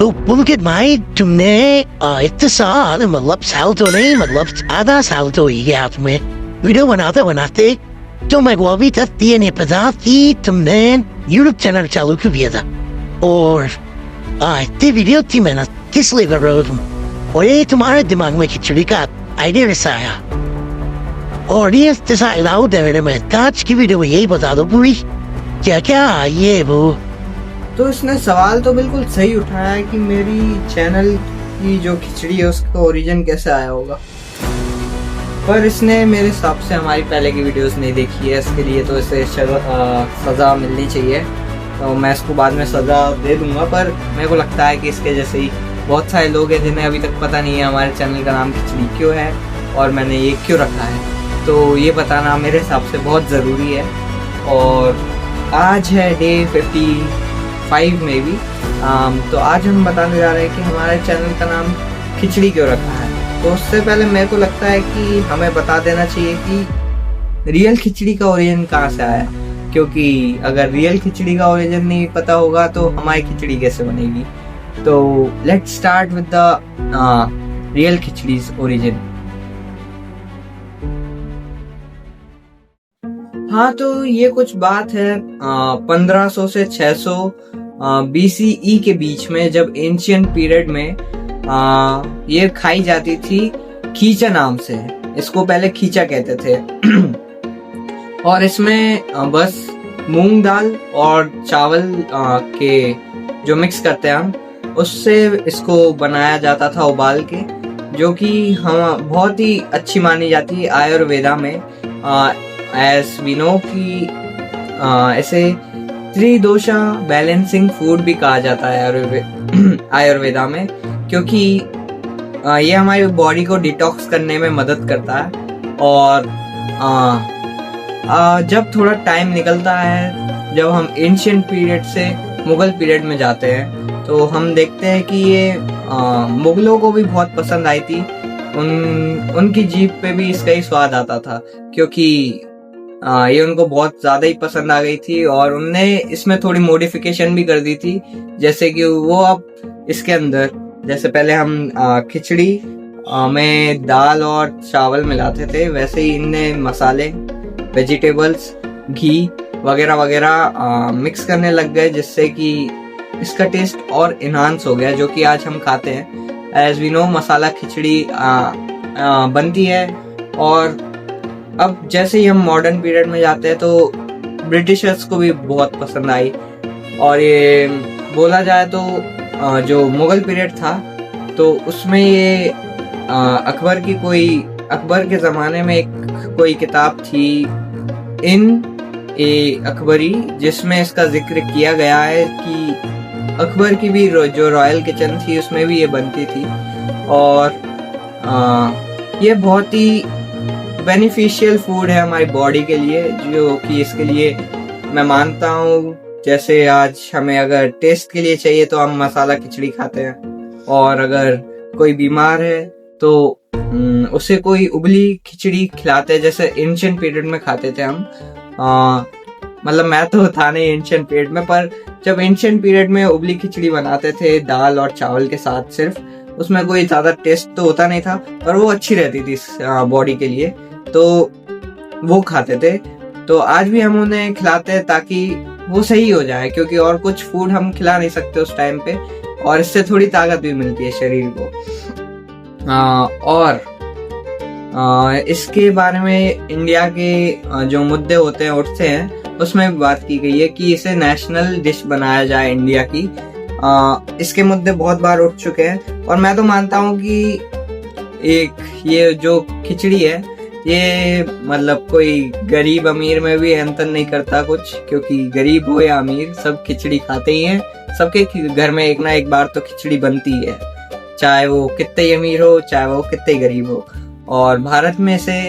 तो मुमकिन भाई तुमने इत्तेसाल मतलब साल तो नहीं मतलब आधा साल तो ही गया तुम्हें वीडियो बनाते बनाते तो मैं को अभी तक ये नहीं पता कि तुमने यूट्यूब चैनल चालू क्यों किया था और इतनी वीडियो थी मैंने किस लिए कर रहे हो तुम और ये तुम्हारे दिमाग में खिचड़ी का आइडिया कैसा आया और ये जैसा अलाउ दे मेरे में आज की वीडियो में यही बता दो पूरी क्या क्या ये वो। तो इसने सवाल तो बिल्कुल सही उठाया है कि मेरी चैनल की जो खिचड़ी है उसका ओरिजिन कैसे आया होगा, पर इसने मेरे हिसाब से हमारी पहले की वीडियोस नहीं देखी है। इसके लिए तो इसे सज़ा मिलनी चाहिए, तो मैं इसको बाद में सज़ा दे दूंगा। पर मेरे को लगता है कि इसके जैसे ही बहुत सारे लोग हैं जिन्हें अभी तक पता नहीं है हमारे चैनल का नाम खिचड़ी क्यों है और मैंने ये क्यों रखा है, तो ये बताना मेरे हिसाब से बहुत ज़रूरी है। और आज है डे 55 में भी, तो आज हम बताने जा रहे हैं कि हमारे चैनल का नाम खिचड़ी क्यों रखा है। तो उससे पहले मेरे को लगता है कि हमें बता देना चाहिए कि रियल खिचड़ी का ओरिजिन कहाँ से आया, क्योंकि अगर रियल खिचड़ी का ओरिजिन नहीं पता होगा तो हमारी खिचड़ी कैसे बनेगी। तो let's start with the real khichdi's origin. हाँ, तो ये कुछ बात है 1500 से 600 BCE के बीच में, जब एंशियंट पीरियड में ये खाई जाती थी खींचा नाम से। इसको पहले खींचा कहते थे और इसमें बस मूंग दाल और चावल के जो मिक्स करते हैं हम, उससे इसको बनाया जाता था उबाल के, जो कि हम बहुत ही अच्छी मानी जाती है आयुर्वेदा में। एज वी नो कि ऐसे त्रिदोषा बैलेंसिंग फूड भी कहा जाता है आयुर्वेदा में, क्योंकि ये हमारी बॉडी को डिटॉक्स करने में मदद करता है। और जब थोड़ा टाइम निकलता है, जब हम एंशियंट पीरियड से मुगल पीरियड में जाते हैं, तो हम देखते हैं कि ये मुगलों को भी बहुत पसंद आई थी। उनकी जीभ पे भी इसका ही स्वाद आता था, क्योंकि ये उनको बहुत ज्यादा ही पसंद आ गई थी और उनने इसमें थोड़ी मॉडिफिकेशन भी कर दी थी। जैसे कि वो अब इसके अंदर, जैसे पहले हम खिचड़ी में दाल और चावल मिलाते थे, वैसे ही इनने मसाले, वेजिटेबल्स, घी वगैरह वगैरह मिक्स करने लग गए, जिससे कि इसका टेस्ट और इन्हांस हो गया, जो कि आज हम खाते हैं। एज वी नो मसाला खिचड़ी बनती है। और अब जैसे ही हम मॉडर्न पीरियड में जाते हैं तो ब्रिटिशर्स को भी बहुत पसंद आई। और ये बोला जाए तो जो मुगल पीरियड था, तो उसमें ये अकबर के ज़माने में कोई किताब थी अकबरी, जिसमें इसका जिक्र किया गया है कि अकबर की भी जो रॉयल किचन थी उसमें भी ये बनती थी। और ये बहुत ही बेनिफिशियल फूड है हमारी बॉडी के लिए, जो कि इसके लिए मैं मानता हूँ, जैसे आज हमें अगर टेस्ट के लिए चाहिए तो हम मसाला खिचड़ी खाते हैं, और अगर कोई बीमार है तो उसे कोई उबली खिचड़ी खिलाते हैं, जैसे एंशियंट पीरियड में खाते थे हम। मतलब मैं तो था नहीं एंशियंट पीरियड में, पर जब एंशियंट पीरियड में उबली खिचड़ी बनाते थे दाल और चावल के साथ, सिर्फ उसमें कोई ज्यादा टेस्ट तो होता नहीं था, पर वो अच्छी रहती थी बॉडी के लिए, तो वो खाते थे। तो आज भी हम उन्हें खिलाते हैं ताकि वो सही हो जाए, क्योंकि और कुछ फूड हम खिला नहीं सकते उस टाइम पे, और इससे थोड़ी ताकत भी मिलती है शरीर को। और इसके बारे में इंडिया के जो मुद्दे होते हैं उठते हैं, उसमें भी बात की गई है कि इसे नेशनल डिश बनाया जाए इंडिया की। इसके मुद्दे बहुत बार उठ चुके हैं, और मैं तो मानता हूँ कि ये जो खिचड़ी है, ये मतलब कोई गरीब अमीर में भी अंतर नहीं करता कुछ, क्योंकि गरीब हो या अमीर सब खिचड़ी खाते ही हैं। सबके घर में एक ना एक बार तो खिचड़ी बनती है, चाहे वो कितने ही अमीर हो, चाहे वो कितने ही गरीब हो। और भारत में इसे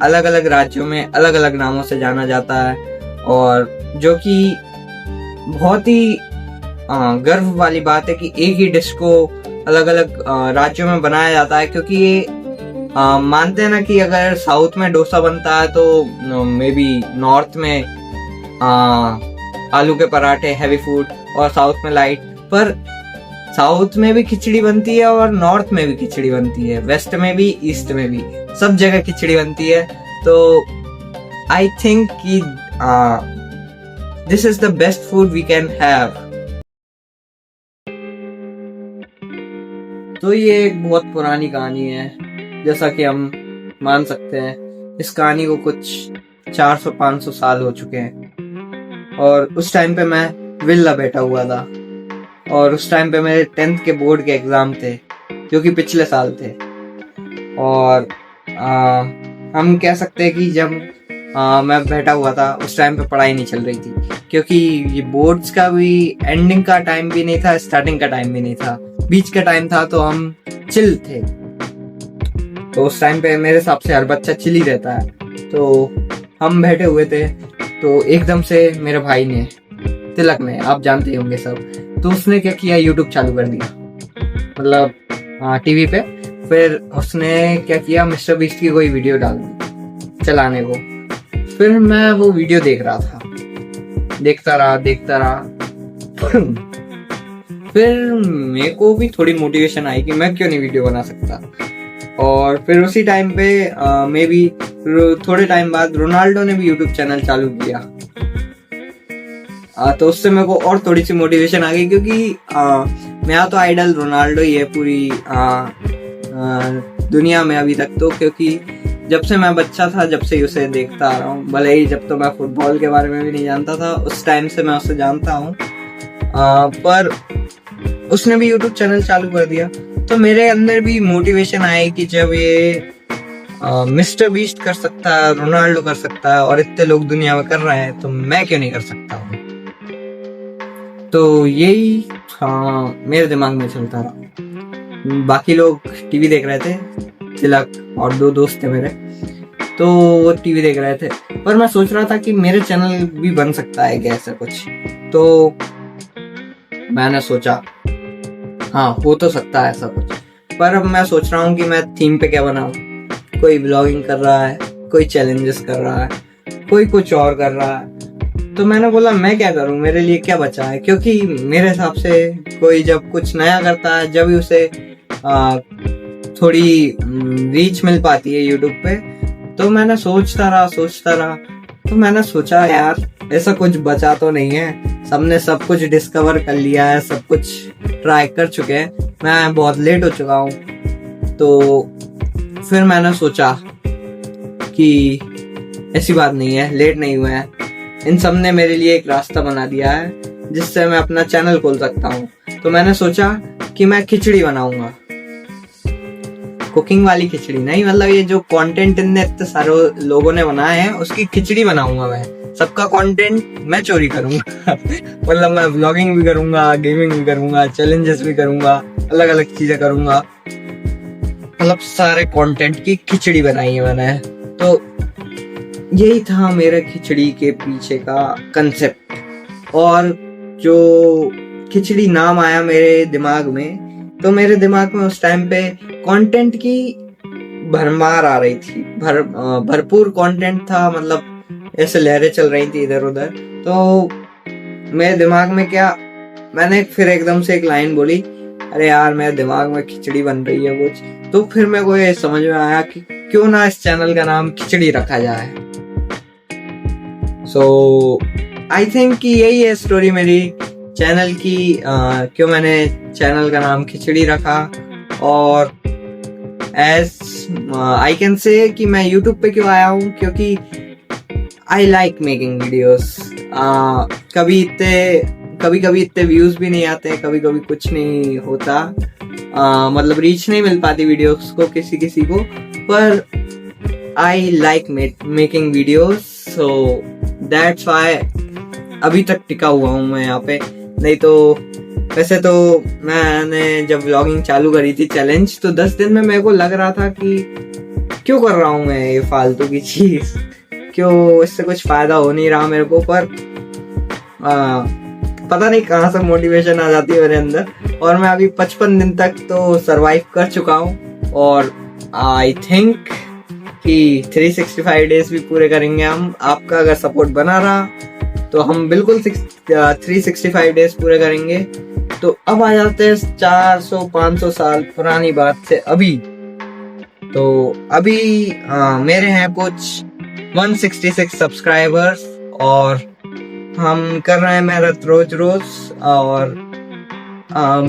अलग अलग राज्यों में अलग अलग नामों से जाना जाता है, और जो कि बहुत ही गर्व वाली बात है कि एक ही डिश को अलग अलग राज्यों में बनाया जाता है। क्योंकि ये मानते हैं ना कि अगर साउथ में डोसा बनता है तो मे बी नॉर्थ में आलू के पराठे हैवी फूड और साउथ में लाइट, पर साउथ में भी खिचड़ी बनती है और नॉर्थ में भी खिचड़ी बनती है, वेस्ट में भी, ईस्ट में भी, सब जगह खिचड़ी बनती है। तो आई थिंक कि this is the best food we can have. तो ये एक बहुत पुरानी कहानी है, जैसा कि हम मान सकते हैं। इस कहानी को कुछ 400-500 साल हो चुके हैं। और उस टाइम पे मैं विला बैठा हुआ था और उस टाइम पे मेरे 10th के बोर्ड के एग्जाम थे, जो कि पिछले साल थे। और हम कह सकते हैं कि जब मैं बैठा हुआ था उस टाइम पे पढ़ाई नहीं चल रही थी, क्योंकि ये बोर्ड्स का भी एंडिंग का टाइम भी नहीं था, स्टार्टिंग का टाइम भी नहीं था, बीच का टाइम था। तो हम चिल थे। तो उस टाइम पे मेरे हिसाब से हर बच्चा चिल ही रहता है। तो हम बैठे हुए थे, तो एकदम से मेरे भाई ने, तिलक ने, आप जानते होंगे सब, तो उसने क्या किया, यूट्यूब चालू कर दिया, मतलब टीवी पे। फिर उसने क्या किया, मिस्टर बीस्ट की कोई वीडियो डाल दी चलाने को। फिर मैं वो वीडियो देख रहा था, देखता रहा। फिर मेरे को भी थोड़ी मोटिवेशन आई कि मैं क्यों नहीं वीडियो बना सकता। और फिर उसी टाइम पे मे बी थोड़े टाइम बाद रोनाल्डो ने भी यूट्यूब चैनल चालू किया। तो उससे मेरे को और थोड़ी सी मोटिवेशन आ गई, क्योंकि मेरा तो आइडल रोनाल्डो ही है पूरी दुनिया में अभी तक। तो क्योंकि जब से मैं बच्चा था, जब से उसे देखता आ रहा हूँ, भले ही जब तो मैं फुटबॉल के बारे में भी नहीं जानता था, उस टाइम से मैं उसे जानता हूँ। पर उसने भी यूट्यूब चैनल चालू कर दिया, तो मेरे अंदर भी मोटिवेशन आई कि जब ये मिस्टर बीस्ट कर सकता है, रोनाल्डो कर सकता है और इतने लोग दुनिया में कर रहे हैं, तो मैं क्यों नहीं कर सकता हूँ। तो यही मेरे दिमाग में चलता रहा। बाकी लोग टीवी देख रहे थे, तिलक और 2 दोस्त थे मेरे, तो वो टीवी देख रहे थे। पर मैं सोच रहा था कि मेरे चैनल भी बन सकता है क्या ऐसा कुछ। तो मैंने सोचा हाँ, हो तो सकता है ऐसा कुछ। पर अब मैं सोच रहा हूँ कि मैं थीम पे क्या बनाऊं। कोई ब्लॉगिंग कर रहा है, कोई चैलेंजेस कर रहा है, कोई कुछ और कर रहा है। तो मैंने बोला मैं क्या करूं, मेरे लिए क्या बचा है। क्योंकि मेरे हिसाब से कोई जब कुछ नया करता है, जब भी उसे थोड़ी रीच मिल पाती है यूट्यूब पे। तो मैंने सोचता रहा। तो मैंने सोचा यार, ऐसा कुछ बचा तो नहीं है, सबने सब कुछ डिस्कवर कर लिया है, सब कुछ ट्राई कर चुके हैं, मैं बहुत लेट हो चुका हूँ। तो फिर मैंने सोचा कि ऐसी बात नहीं है, लेट नहीं हुआ है, इन सब ने मेरे लिए एक रास्ता बना दिया है जिससे मैं अपना चैनल खोल सकता हूँ। तो मैंने सोचा कि मैं खिचड़ी बनाऊंगा, कुकिंग वाली खिचड़ी नहीं, मतलब ये जो कंटेंट इतने सारे लोगों ने बनाए हैं उसकी खिचड़ी बनाऊंगा मैं। सबका कंटेंट मैं चोरी करूंगा मतलब मैं व्लॉगिंग भी करूंगा, गेमिंग भी करूंगा, चैलेंजेस भी करूंगा, अलग अलग चीजें करूंगा, मतलब सारे कंटेंट की खिचड़ी बनाई है मैंने। तो यही था मेरे खिचड़ी के पीछे का कंसेप्ट। और जो खिचड़ी नाम आया मेरे दिमाग में, तो मेरे दिमाग में उस टाइम पे कंटेंट की भरमार आ रही थी, भरपूर कंटेंट था, मतलब ऐसे लहरें चल रही थी इधर उधर। तो मेरे दिमाग में क्या, मैंने फिर एकदम से एक लाइन बोली, अरे यार मेरे दिमाग में खिचड़ी बन रही है कुछ। तो फिर मेरे को ये समझ में आया कि क्यों ना इस चैनल का नाम खिचड़ी रखा जाए। सो आई थिंक कि यही है स्टोरी मेरी चैनल की, क्यों मैंने चैनल का नाम खिचड़ी रखा। और एज आई कैन से कि मैं यूट्यूब पे क्यों आया हूँ, क्योंकि आई लाइक मेकिंग वीडियोस। कभी कभी इतने व्यूज भी नहीं आते, कभी कभी कुछ नहीं होता, मतलब रीच नहीं मिल पाती वीडियोस को किसी को, पर I like making videos, so that's why अभी तक टिका हुआ हूँ मैं यहाँ पे। नहीं तो वैसे तो मैंने जब व्लॉगिंग चालू करी थी चैलेंज, तो 10 दिन में मेरे को लग रहा था कि क्यों कर रहा हूँ मैं ये फालतू की चीज, क्यों इससे कुछ फायदा हो नहीं रहा मेरे को। पर पता नहीं कहाँ से मोटिवेशन आ जाती है मेरे अंदर, और मैं अभी 55 दिन तक तो सरवाइव कर चुका हूँ। और आई थिंक कि 365 डेज भी पूरे करेंगे हम। आपका अगर सपोर्ट बना रहा तो हम बिल्कुल 365 डेज पूरे करेंगे। तो अब आ जाते हैं 400-500 साल पुरानी बात से अभी। तो अभी मेरे हैं कुछ 166 सब्सक्राइबर्स और हम कर रहे हैं मेहनत रोज रोज। और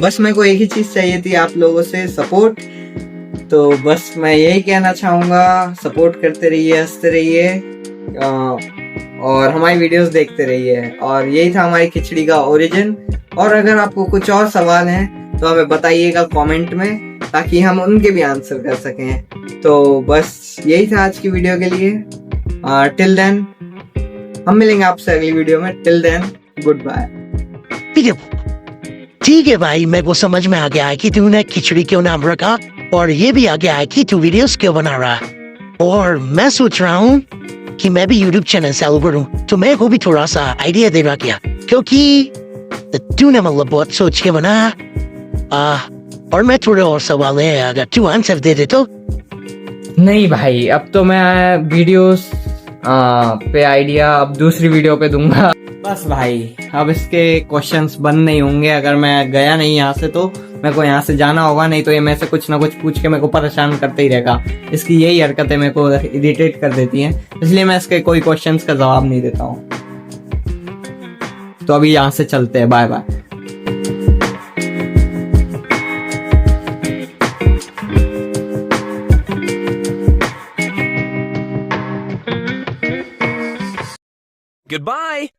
बस मेरे को एक ही चीज चाहिए थी, आप लोगों से सपोर्ट। तो बस मैं यही कहना चाहूँगा, सपोर्ट करते रहिए, हंसते रहिए और हमारी वीडियोस देखते रहिए। और यही था हमारी खिचड़ी का ओरिजिन। और अगर आपको कुछ और सवाल हैं तो हमें बताइएगा कमेंट में, ताकि हम उनके भी आंसर कर सकें। तो बस यही था आज की वीडियो के लिए। टिल देन हम मिलेंगे आपसे अगली वीडियो में। Till then goodbye. ठीक है भाई, मेरे को समझ में आ गया है कि तूने खिचड़ी क्यों नाम रखा, और ये भी आ गया है कि तू वीडियोस क्यों बना रहा है। और मैं सोच रहा हूँ कि मैं भी यूट्यूब चैनल चालू करूँ, तो मेरे को भी थोड़ा सा आइडिया देना क्या, क्योंकि तूने मतलब बहुत सोच के बना। और मैं थोड़े और सवाल है, अगर तू आंसर दे दे तो। नहीं भाई, अब तो मैं वीडियोस पे आइडिया अब दूसरी वीडियो पे दूंगा। बस भाई, अब इसके क्वेश्चंस बंद नहीं होंगे अगर मैं गया नहीं यहाँ से। तो मेरे को यहाँ से जाना होगा, नहीं तो ये मेरे से कुछ ना कुछ पूछ के मेरे को परेशान करते ही रहेगा। इसकी यही हरकतें मेरे को इरिटेट कर देती हैं, इसलिए मैं इसके कोई क्वेश्चंस का जवाब नहीं देता हूँ। तो अभी यहाँ से चलते हैं, बाय बाय। Goodbye.